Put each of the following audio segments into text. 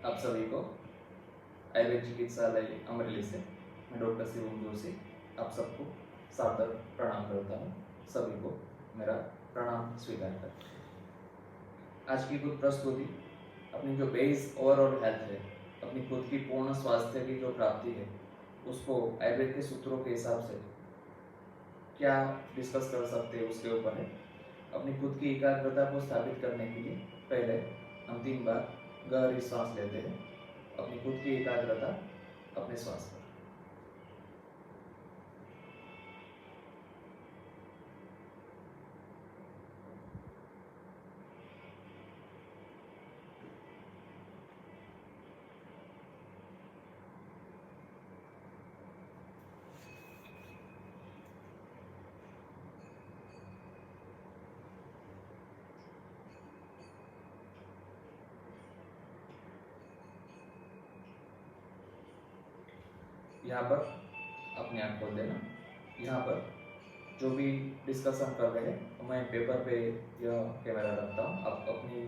आप सभी को आयुर्वेद चिकित्सालय अमरेली से मैं डॉक्टर शिवम जोशी आप सबको सादर प्रणाम करता हूँ। सभी को मेरा प्रणाम स्वीकार करता। आज की कुछ प्रस्तुति अपनी जो बेस ओवरऑल हेल्थ है, अपनी खुद की पूर्ण स्वास्थ्य की जो प्राप्ति है, उसको आयुर्वेद के सूत्रों के हिसाब से क्या डिस्कस कर सकते हैं उसके ऊपर है। अपनी खुद की एकाग्रता को स्थापित करने के लिए पहले हम 3 बार गहरी सांस लेते हैं। अपनी खुद की एकाग्रता अपने श्वास पर। यहाँ पर अपने आप खोल देना। यहाँ पर जो भी डिस्कशन कर रहे हैं मैं पेपर पे यह कैमरा रखता हूँ। आप अपनी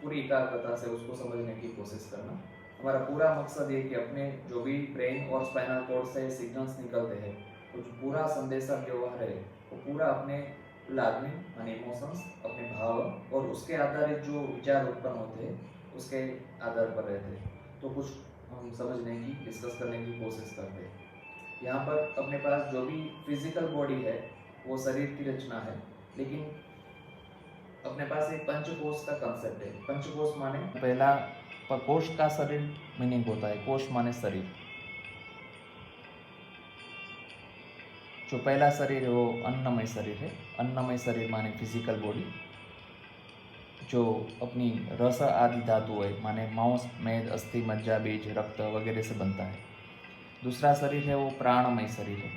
पूरी एकाग्रता से उसको समझने की कोशिश करना। हमारा पूरा मकसद ये कि अपने जो भी ब्रेन और स्पाइनल कॉर्ड से सिग्नल्स निकलते हैं, कुछ पूरा संदेशा व्यवहार है वो पूरा अपने लागनी यानी इमोशंस, अपने भाव और उसके आधारित जो विचार उत्पन्न होते हैं उसके आधार पर रहते हैं। तो कुछ हम समझने की डिस्कस करने की कोशिश करते हैं। यहाँ पर अपने पास जो भी फिजिकल बॉडी है वो शरीर की रचना है, लेकिन अपने पास एक पंचकोश का कंसेप्ट है। पंचकोश माने पहला कोश का शरीर मीनिंग होता है, कोश माने शरीर। जो पहला शरीर है वो अन्नमय शरीर है। अन्नमय शरीर माने फिजिकल बॉडी, जो अपनी रस आदि धातु है माने मांस, मेद, अस्थि, मज्जा, बीज, रक्त वगैरह से बनता है। दूसरा शरीर है वो प्राणमय शरीर है।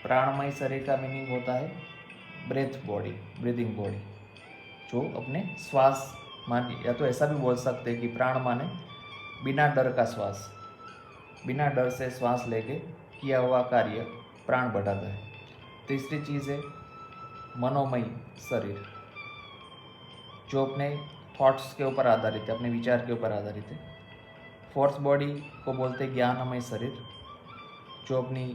प्राणमय शरीर का मीनिंग होता है ब्रेथ बॉडी, ब्रीदिंग बॉडी, जो अपने श्वास मान, या तो ऐसा भी बोल सकते हैं कि प्राण माने बिना डर का श्वास, बिना डर से श्वास लेके किया हुआ कार्य प्राण बढ़ाता है। तीसरी चीज़ है मनोमय शरीर, जो अपने थॉट्स के ऊपर आधारित है, अपने विचार के ऊपर आधारित है। फोर्थ बॉडी को बोलते हैं ज्ञानमय शरीर, जो अपनी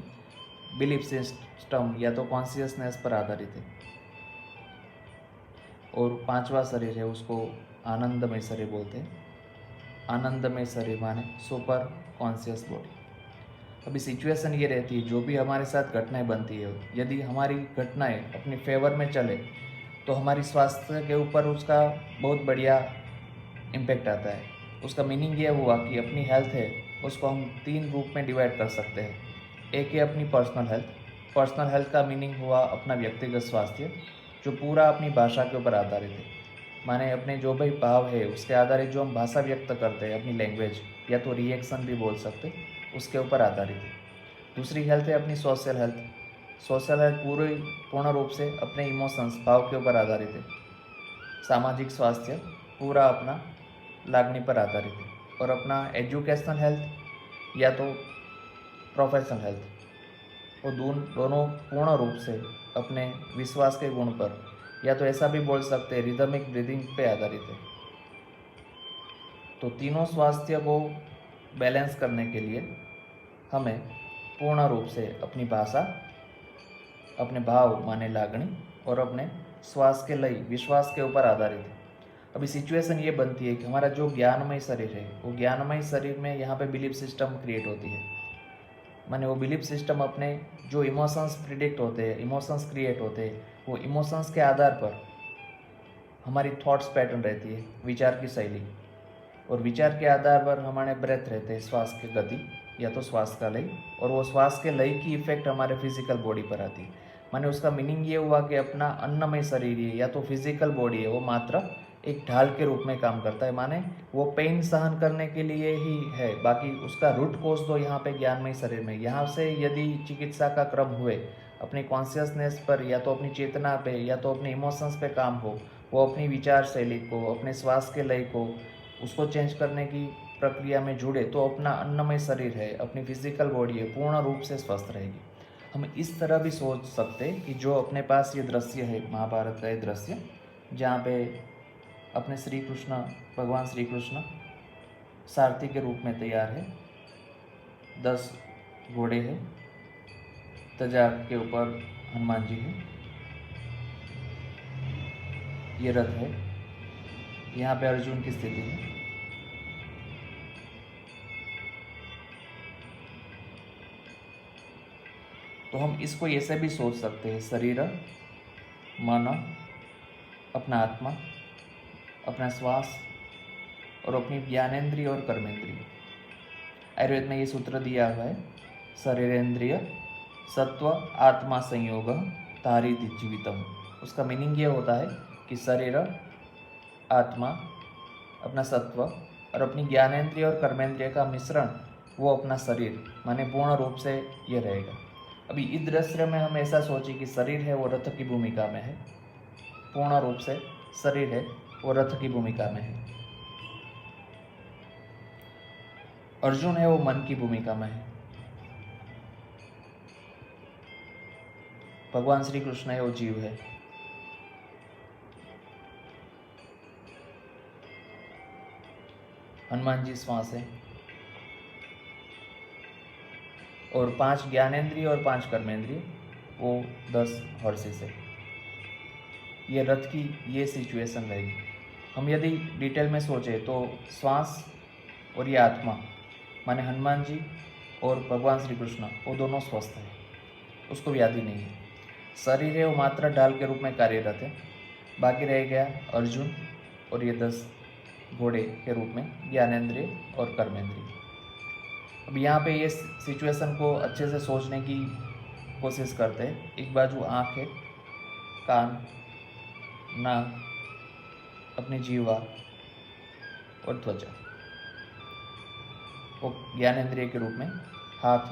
बिलीफ सिस्टम या तो कॉन्शियसनेस पर आधारित है। और पांचवा शरीर है उसको आनंदमय शरीर बोलते हैं। आनंदमय शरीर माने सुपर कॉन्शियस बॉडी। अभी सिचुएशन ये रहती है, जो भी हमारे साथ घटनाएं बनती है, यदि हमारी घटनाएं अपने फेवर में चले तो हमारी स्वास्थ्य के ऊपर उसका बहुत बढ़िया इम्पेक्ट आता है। उसका मीनिंग ये हुआ कि अपनी हेल्थ है उसको हम 3 रूप में डिवाइड कर सकते हैं। एक है अपनी पर्सनल हेल्थ। पर्सनल हेल्थ का मीनिंग हुआ अपना व्यक्तिगत स्वास्थ्य, जो पूरा अपनी भाषा के ऊपर आधारित है, माने अपने जो भी भाव है उसके आधारित जो हम भाषा व्यक्त करते हैं, अपनी लैंग्वेज या तो रिएक्शन भी बोल सकते हैं, उसके ऊपर आधारित है। दूसरी हेल्थ है अपनी सोशल हेल्थ। सोशल हेल्थ पूर्ण रूप से अपने इमोशंस, भाव के ऊपर आधारित है। सामाजिक स्वास्थ्य पूरा अपना लागनी पर आधारित है। और अपना एजुकेशनल हेल्थ या तो प्रोफेशनल हेल्थ, वो दोनों पूर्ण रूप से अपने विश्वास के गुण पर, या तो ऐसा भी बोल सकते हैं रिदमिक ब्रीदिंग पे आधारित है। तो तीनों स्वास्थ्य को बैलेंस करने के लिए हमें पूर्ण रूप से अपनी भाषा, अपने भाव माने लागणी और अपने श्वास के लय, विश्वास के ऊपर आधारित है। अभी सिचुएशन ये बनती है कि हमारा जो ज्ञानमय शरीर है वो ज्ञानमय शरीर में यहाँ पे बिलीफ सिस्टम क्रिएट होती है। माने वो बिलीफ सिस्टम अपने जो इमोशंस प्रिडिक्ट होते हैं, इमोशंस क्रिएट होते हैं, वो इमोशंस के आधार पर हमारी थॉट्स पैटर्न रहती है, विचार की शैली, और विचार के आधार पर हमारे ब्रेथ रहते हैं, श्वास की गति या तो श्वास का लय, और वो श्वास के लय की इफेक्ट हमारे फिजिकल बॉडी पर आती है। माने उसका मीनिंग ये हुआ कि अपना अन्नमय शरीर है या तो फिजिकल बॉडी है, वो मात्र एक ढाल के रूप में काम करता है। माने वो पेन सहन करने के लिए ही है, बाकी उसका रूट कोज तो यहाँ पे ज्ञानमय शरीर में। यहाँ से यदि चिकित्सा का क्रम हुए, अपनी कॉन्शियसनेस पर या तो अपनी चेतना पे या तो अपने इमोशंस पे काम हो, वो अपनी विचार शैली को, अपने श्वास के लय को, उसको चेंज करने की प्रक्रिया में जुड़े, तो अपना अन्नमय शरीर है, अपनी फिजिकल बॉडी है, पूर्ण रूप से स्वस्थ रहेगी। हम इस तरह भी सोच सकते हैं कि जो अपने पास ये दृश्य है, महाभारत का ये दृश्य, जहाँ पे अपने श्री कृष्ण, भगवान श्री कृष्ण सारथी के रूप में तैयार है। 10 घोड़े हैं, तजा के ऊपर हनुमान जी हैं, ये रथ है। यहाँ पे अर्जुन की स्थिति है। तो हम इसको ऐसे भी सोच सकते हैं, शरीर, मन, अपना आत्मा, अपना श्वास और अपनी ज्ञानेंद्रिय और कर्मेंद्रिय। आयुर्वेद में ये सूत्र दिया हुआ है, शरीरेंद्रिय सत्व आत्मा संयोग तारी जीवितम। उसका मीनिंग ये होता है कि शरीर, आत्मा, अपना सत्व और अपनी ज्ञानेंद्रिय और कर्मेंद्रिय का मिश्रण, वो अपना शरीर माने पूर्ण रूप से ये रहेगा। अभी इस दृश्य में हम ऐसा सोचें कि शरीर है वो रथ की भूमिका में है, पूर्ण रूप से शरीर है वो रथ की भूमिका में है। अर्जुन है वो मन की भूमिका में है। भगवान श्री कृष्ण है वो जीव है। हनुमान जी श्वास है और 5 ज्ञानेंद्रिय और 5 कर्मेंद्रिय, वो 10 हर्षिस है। ये रथ की ये सिचुएशन रहेगी। हम यदि डिटेल में सोचें तो श्वास और ये आत्मा माने हनुमान जी और भगवान श्री कृष्ण, वो दोनों स्वस्थ हैं, उसको व्याधि नहीं है। शरीर है वो मात्र ढाल के रूप में कार्यरत है। बाकी रह गया अर्जुन और ये 10 घोड़े के रूप में ज्ञानेंद्रिय और कर्मेंद्रिय। अब यहाँ पे ये सिचुएशन को अच्छे से सोचने की कोशिश करते हैं। एक बाजू आँख है, कान, नाक, अपनी जीवा और त्वचा, वो ज्ञानेंद्रिय के रूप में हाथ,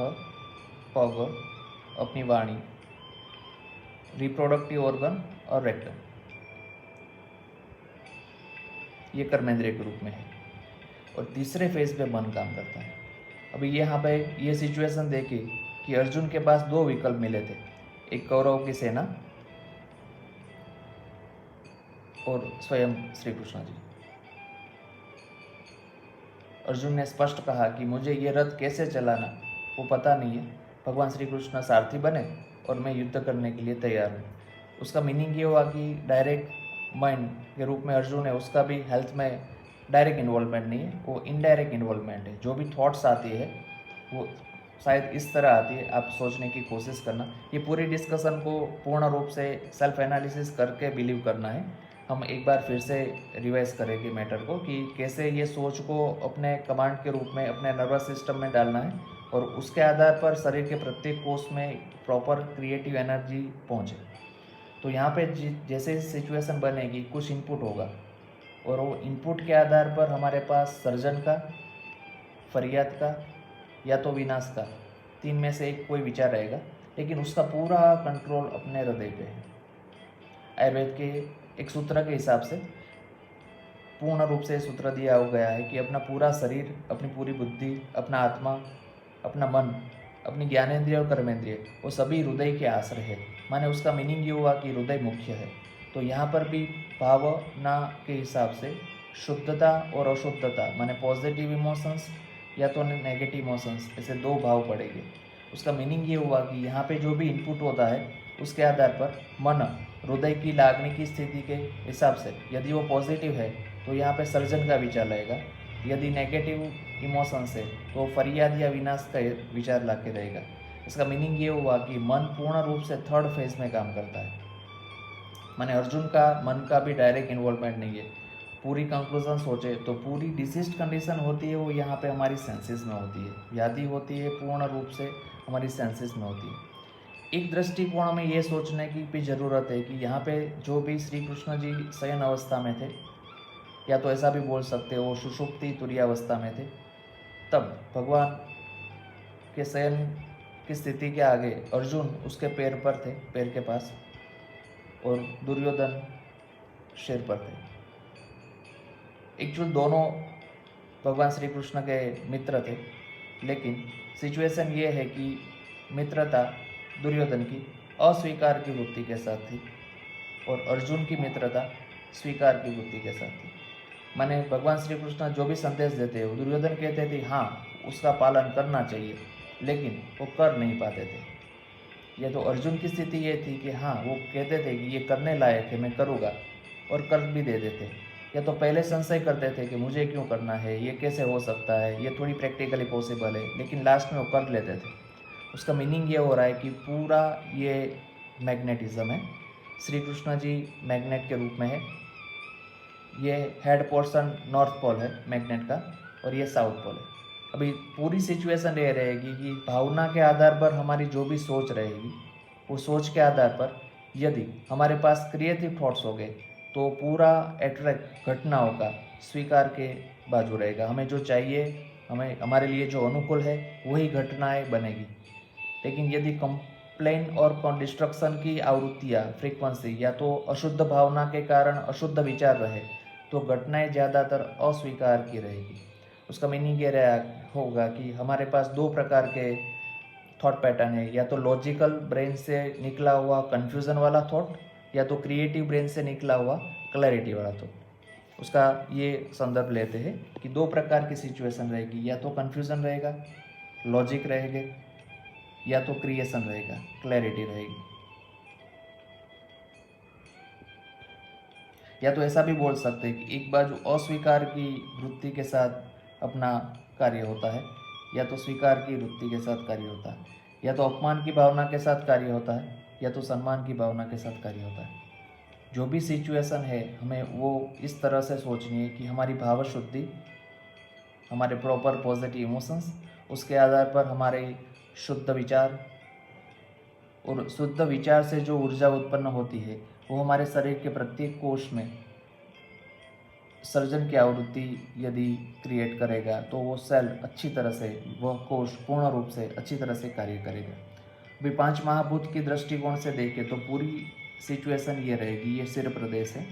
पग, अपनी वाणी, रिप्रोडक्टिव ऑर्गन और रेक्टम, ये कर्मेंद्रिय के रूप में है। और तीसरे फेज पे मन काम करता है। अभी यहाँ पे ये सिचुएशन देखिए कि अर्जुन के पास 2 विकल्प मिले थे, एक कौरव की सेना और स्वयं श्री कृष्ण जी। अर्जुन ने स्पष्ट कहा कि मुझे ये रथ कैसे चलाना वो पता नहीं है, भगवान श्री कृष्ण सारथी बने और मैं युद्ध करने के लिए तैयार हूँ। उसका मीनिंग ये हुआ कि डायरेक्ट माइंड के रूप में अर्जुन है, उसका भी हेल्थ में डायरेक्ट इन्वॉल्वमेंट नहीं है, वो इनडायरेक्ट इन्वॉल्वमेंट है। जो भी थॉट्स आती है वो शायद इस तरह आती है, आप सोचने की कोशिश करना। ये पूरी डिस्कशन को पूर्ण रूप से सेल्फ एनालिसिस करके बिलीव करना है। हम एक बार फिर से रिवाइज करेंगे मैटर को कि कैसे ये सोच को अपने कमांड के रूप में अपने नर्वस सिस्टम में डालना है और उसके आधार पर शरीर के प्रत्येक कोष में प्रॉपर क्रिएटिव एनर्जी पहुँचे। तो यहाँ पे जैसे सिचुएशन बनेगी, कुछ इनपुट होगा और वो इनपुट के आधार पर हमारे पास सर्जन का, फरियाद का या तो विनाश का, 3 में से एक कोई विचार रहेगा, लेकिन उसका पूरा कंट्रोल अपने हृदय पे है। आयुर्वेद के एक सूत्र के हिसाब से पूर्ण रूप से सूत्र दिया हो गया है कि अपना पूरा शरीर, अपनी पूरी बुद्धि, अपना आत्मा, अपना मन, अपनी ज्ञानेंद्रिय और कर्मेंद्रिय, वो सभी हृदय के आश्रय है। माने उसका मीनिंग ये हुआ कि हृदय मुख्य है। तो यहाँ पर भी भावना के हिसाब से शुद्धता और अशुद्धता माने पॉजिटिव इमोशंस या तो नेगेटिव इमोशंस, ऐसे 2 भाव पड़ेंगे। उसका मीनिंग ये हुआ कि यहाँ पे जो भी इनपुट होता है उसके आधार पर मन, हृदय की लागने की स्थिति के हिसाब से यदि वो पॉजिटिव है तो यहाँ पे सर्जन का विचार रहेगा, यदि नेगेटिव इमोशंस है तो फरियाद या विनाश का विचार ला के रहेगा। इसका मीनिंग ये हुआ कि मन पूर्ण रूप से 3rd फेज में काम करता है। माने अर्जुन का मन का भी डायरेक्ट इन्वॉल्वमेंट नहीं है। पूरी कंक्लूजन सोचे तो पूरी डिसीज कंडीशन होती है वो यहाँ पे हमारी सेंसेस में होती है, व्याधि होती है पूर्ण रूप से हमारी सेंसेस में होती है। एक दृष्टिकोण में ये सोचने की भी ज़रूरत है कि यहाँ पे जो भी श्री कृष्ण जी शयन अवस्था में थे, या तो ऐसा भी बोल सकते हो सुषुप्ति तुरीयावस्था में थे, तब भगवान के शयन की स्थिति के आगे अर्जुन उसके पैर पर थे, पैर के पास, और दुर्योधन सिर पर थे। एक्चुअल दोनों भगवान श्री कृष्ण के मित्र थे, लेकिन सिचुएशन ये है कि मित्रता दुर्योधन की अस्वीकार की वृत्ति के साथ थी और अर्जुन की मित्रता स्वीकार की वृत्ति के साथ थी। माने भगवान श्री कृष्ण जो भी संदेश देते हैं दुर्योधन कहते थे हाँ उसका पालन करना चाहिए, लेकिन वो कर नहीं पाते थे। ये तो अर्जुन की स्थिति ये थी कि हाँ वो कहते थे कि ये करने लायक है, मैं करूँगा, और कर भी देते थे। या तो पहले संशय करते थे कि मुझे क्यों करना है, ये कैसे हो सकता है, ये थोड़ी प्रैक्टिकली पॉसिबल है, लेकिन लास्ट में वो कर लेते थे। उसका मीनिंग ये हो रहा है कि पूरा ये मैग्नेटिज्म है, श्री कृष्ण जी मैग्नेट के रूप में है। ये हेड पोर्शन नॉर्थ पोल है मैग्नेट का, और ये साउथ पोल है। अभी पूरी सिचुएशन ये रहेगी कि भावना के आधार पर हमारी जो भी सोच रहेगी, वो सोच के आधार पर यदि हमारे पास क्रिएटिव थॉट्स हो गए तो पूरा एट्रैक्ट घटनाओं का स्वीकार के बाजू रहेगा। हमें जो चाहिए, हमें हमारे लिए जो अनुकूल है वही घटनाएं बनेगी। लेकिन यदि कंप्लेन और डिस्ट्रक्शन की आवृत्तियाँ फ्रीक्वेंसी या तो अशुद्ध भावना के कारण अशुद्ध विचार रहे तो घटनाएं ज़्यादातर अस्वीकार की रहेगी। उसका मीनिंग ये रहा होगा कि हमारे पास दो प्रकार के थॉट पैटर्न है, या तो लॉजिकल ब्रेन से निकला हुआ कन्फ्यूज़न वाला थॉट, या तो क्रिएटिव ब्रेन से निकला हुआ क्लैरिटी वाला थॉट। उसका ये संदर्भ लेते हैं कि दो प्रकार की सिचुएशन रहेगी, या तो कन्फ्यूज़न रहेगा, लॉजिक रहेगा, या तो क्रिएशन रहेगा, क्लैरिटी रहेगी। या तो ऐसा भी बोल सकते हैं कि एक बाजू अस्वीकार की वृत्ति के साथ अपना कार्य होता है, या तो स्वीकार की वृत्ति के साथ कार्य होता है, या तो अपमान की भावना के साथ कार्य होता है, या तो सम्मान की भावना के साथ कार्य होता है। जो भी सिचुएशन है हमें वो इस तरह से सोचनी है कि हमारी भाव शुद्धि, हमारे प्रॉपर पॉजिटिव इमोशंस, उसके आधार पर हमारे शुद्ध विचार, और शुद्ध विचार से जो ऊर्जा उत्पन्न होती है वो हमारे शरीर के प्रत्येक कोश में सर्जन की आवृत्ति यदि क्रिएट करेगा तो वो सेल अच्छी तरह से, वह कोश पूर्ण रूप से अच्छी तरह से कार्य करेगा। अभी 5 महाभूत की दृष्टिकोण से देखें तो पूरी सिचुएशन ये रहेगी, ये सिर प्रदेश है।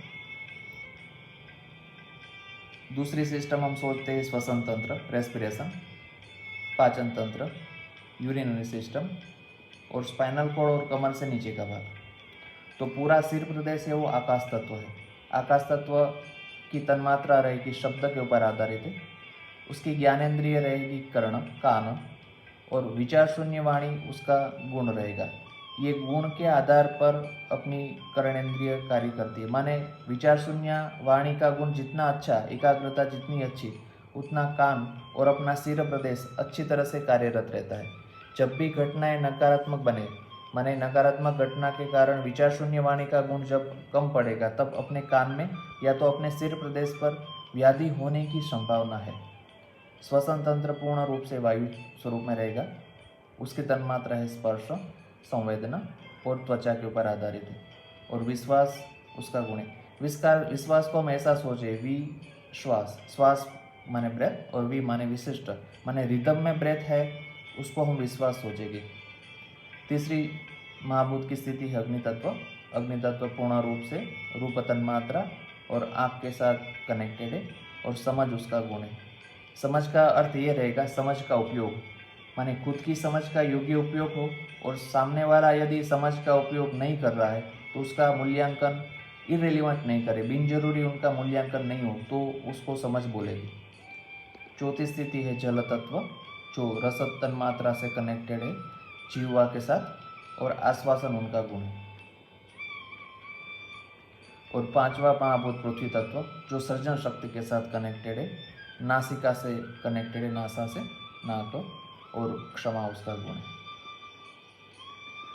दूसरी सिस्टम हम सोचते हैं श्वसन तंत्र, रेस्पिरेशन, पाचन तंत्र, यूरिनरी सिस्टम, और स्पाइनल कॉर्ड और कमर से नीचे का भाग। तो पूरा सिर प्रदेश है वो आकाश तत्व है। आकाश तत्व की तन्मात्रा रहेगी शब्द के ऊपर आधारित है। उसकी ज्ञानेंद्रिय रहेगी कर्ण, कान, और विचार शून्य वाणी उसका गुण रहेगा। ये गुण के आधार पर अपनी कर्णेंद्रिय कार्य करती है। माने विचार शून्य वाणी का गुण जितना अच्छा, एकाग्रता जितनी अच्छी, उतना कान और अपना सिर प्रदेश अच्छी तरह से कार्यरत रहता है। जब भी घटनाएं नकारात्मक बने, माने नकारात्मक घटना के कारण विचार शून्य वाणी का गुण जब कम पड़ेगा, तब अपने कान में या तो अपने सिर प्रदेश पर व्याधि होने की संभावना है। श्वसन तंत्र पूर्ण रूप से वायु स्वरूप में रहेगा। उसकी तन्मात्रा है स्पर्श, संवेदना और त्वचा के ऊपर आधारित है। और विश्वास उसका गुण है। विश्वास को हम ऐसा सोचे, विश्वास, श्वास माने ब्रेथ, और वी माने विशिष्ट, माने रिदम में ब्रेथ है, उसको हम विश्वास सोचेंगे। तीसरी महाभूत की स्थिति है अग्नि तत्व। अग्नि तत्व पूर्ण रूप से रूप तन्मात्रा और आँख के साथ कनेक्टेड है, और समझ उसका गुण है। समझ का अर्थ ये रहेगा समझ का उपयोग, माने खुद की समझ का योग्य उपयोग हो, और सामने वाला यदि समझ का उपयोग नहीं कर रहा है तो उसका मूल्यांकन इररिलेवेंट नहीं करे, बिन जरूरी उनका मूल्यांकन नहीं हो तो उसको समझ बोलेगी। चौथी स्थिति है जल तत्व, जो रसद तन्मात्रा से कनेक्टेड है जीवा के साथ, और आश्वासन उनका गुण है। और पांचवा महाभूत पृथ्वी तत्व, जो सर्जन शक्ति के साथ कनेक्टेड है, नासिका से कनेक्टेड है, नासा से, नाक, और क्षमा उसका गुण है।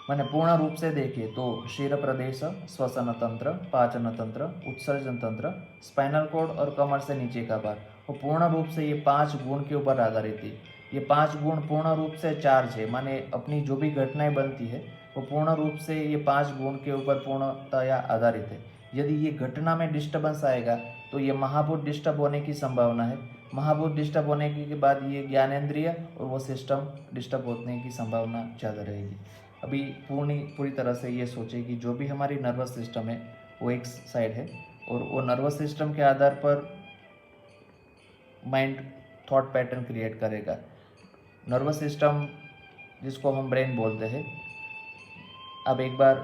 मैंने पूर्ण रूप से देखे तो शीर प्रदेश, श्वसन तंत्र, पाचन तंत्र, उत्सर्जन तंत्र, स्पाइनल कॉर्ड और कमर से नीचे का भाग, वो पूर्ण रूप से ये 5 गुण के ऊपर आधारित है। ये 5 गुण पूर्ण रूप से चार्ज है, माने अपनी जो भी घटनाएं बनती है वो पूर्ण रूप से ये 5 गुण के ऊपर पूर्णतया आधारित है। यदि ये घटना में डिस्टर्बेंस आएगा तो ये महाभूत डिस्टर्ब होने की संभावना है। महाभूत डिस्टर्ब होने के बाद ये ज्ञानेंद्रिय और वो सिस्टम डिस्टर्ब होने की संभावना ज़्यादा रहेगी। अभी पूरी तरह से ये सोचे कि जो भी हमारी नर्वस सिस्टम है वो एक साइड है, और वो नर्वस सिस्टम के आधार पर माइंड थॉट पैटर्न क्रिएट करेगा। नर्वस सिस्टम जिसको हम ब्रेन बोलते हैं, अब एक बार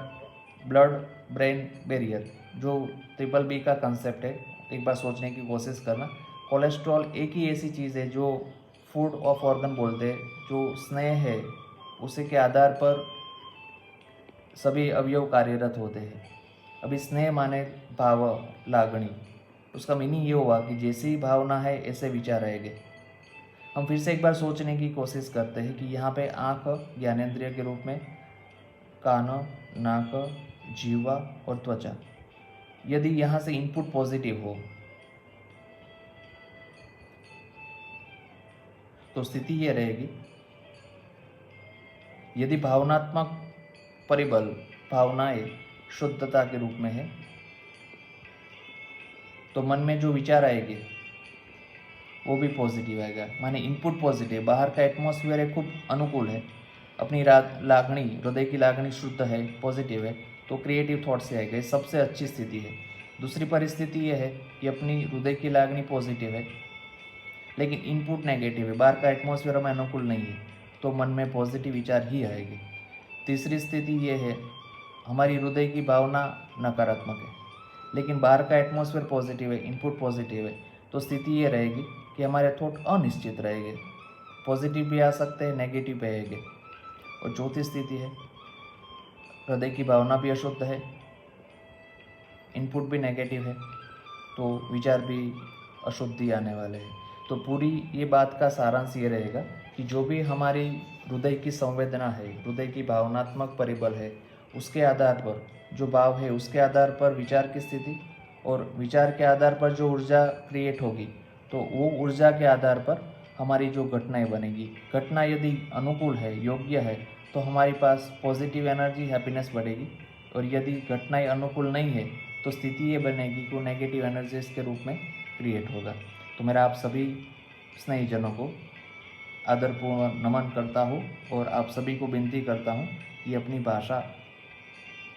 ब्लड ब्रेन बैरियर जो BBB का कंसेप्ट है एक बार सोचने की कोशिश करना। कोलेस्ट्रॉल एक ही ऐसी चीज़ है जो फूड ऑफ ऑर्गन बोलते हैं, जो स्नेह है उसी के आधार पर सभी अवयव कार्यरत होते हैं। अभी स्नेह माने भाव, लागणी, उसका मीनिंग ये हुआ कि जैसी भावना है ऐसे विचार रहेंगे। हम फिर से एक बार सोचने की कोशिश करते हैं कि यहाँ पे आँख ज्ञानेंद्रिय के रूप में, कान, नाक, जीवा और त्वचा, यदि यहाँ से इनपुट पॉजिटिव हो तो स्थिति ये रहेगी। यदि भावनात्मक परिबल, भावनाएं शुद्धता के रूप में है, तो मन में जो विचार आएंगे वो भी पॉजिटिव आएगा। माने इनपुट पॉजिटिव, बाहर का एटमॉस्फेयर है खूब अनुकूल है, अपनी लागणी, हृदय की लागणी शुद्ध है, पॉजिटिव है, तो क्रिएटिव थॉट से आएगा। ये सबसे अच्छी स्थिति है। दूसरी परिस्थिति ये है कि अपनी हृदय की लागणी पॉजिटिव है लेकिन इनपुट नेगेटिव है, बाहर का एटमॉस्फेयर हमें अनुकूल नहीं है, तो मन में पॉजिटिव विचार ही आएगी। तीसरी स्थिति ये है, हमारी हृदय की भावना नकारात्मक है लेकिन बाहर का एटमॉस्फेयर पॉजिटिव है, इनपुट पॉजिटिव है, तो स्थिति ये रहेगी कि हमारे थॉट अनिश्चित रहेंगे, पॉजिटिव भी आ सकते हैं, नेगेटिव भी आएंगे। और चौथी स्थिति है, हृदय की भावना भी अशुद्ध है, इनपुट भी नेगेटिव है, तो विचार भी अशुद्धि आने वाले हैं। तो पूरी ये बात का सारांश ये रहेगा कि जो भी हमारी हृदय की संवेदना है, हृदय की भावनात्मक परिबल है, उसके आधार पर जो भाव है, उसके आधार पर विचार की स्थिति, और विचार के आधार पर जो ऊर्जा क्रिएट होगी, तो वो ऊर्जा के आधार पर हमारी जो घटनाएं बनेगी। घटना यदि अनुकूल है, योग्य है, तो हमारे पास पॉजिटिव एनर्जी, हैप्पीनेस बढ़ेगी। और यदि घटनाएं अनुकूल नहीं है तो स्थिति ये बनेगी कि वो नेगेटिव एनर्जीज के रूप में क्रिएट होगा। तो मेरा आप सभी स्नेहीजनों को आदरपूर्ण नमन करता हूँ और आप सभी को विनती करता हूँ कि अपनी भाषा,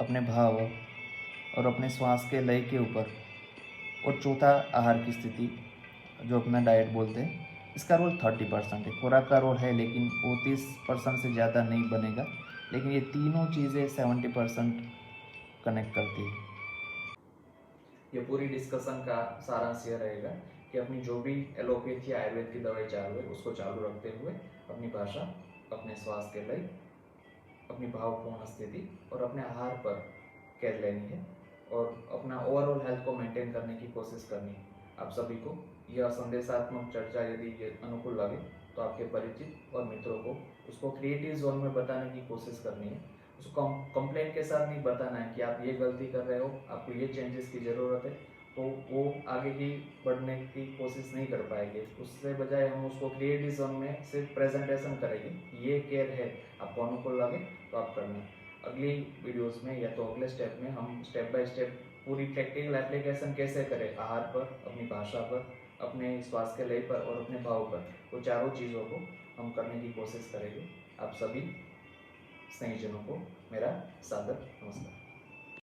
अपने भाव और अपने श्वास के लय के ऊपर, और चौथा आहार की स्थिति जो अपना डाइट बोलते हैं, इसका रोल 30% है। खुराक का रोल है लेकिन वो 30% से ज़्यादा नहीं बनेगा, लेकिन ये तीनों चीज़ें 70% कनेक्ट करती है। ये पूरी डिस्कशन का सारांश यह रहेगा कि अपनी जो भी एलोपैथी आयुर्वेद की दवाई चालू है उसको चालू रखते हुए अपनी भाषा, अपने श्वास के लय, अपनी भावपूर्ण स्थिति और अपने आहार पर केयर लेनी है और अपना ओवरऑल हेल्थ को मेंटेन करने की कोशिश करनी है। आप सभी को यह संदेशात्मक चर्चा यदि ये अनुकूल लगे तो आपके परिचित और मित्रों को उसको क्रिएटिव जोन में बताने की कोशिश करनी है। उसको कंप्लेंट के साथ नहीं बताना है कि आप ये गलती कर रहे हो, आपको ये चेंजेस की ज़रूरत है, तो वो आगे की बढ़ने की कोशिश नहीं कर पाएंगे। उससे बजाय हम उसको क्रिएटिव जोन में सिर्फ प्रेजेंटेशन करेंगे, ये केयर है, आपको अनुकूल लगे तो आप करना। अगली वीडियोस में या तो अगले स्टेप में हम स्टेप बाय स्टेप पूरी प्रैक्टिकल एप्लीकेशन कैसे करें, आहार पर, अपनी भाषा पर, अपने श्वास के लय पर और अपने भाव पर, वो चारों चीज़ों को हम करने की कोशिश करेंगे। आप सभी स्नेहीजनों को मेरा सादर नमस्कार।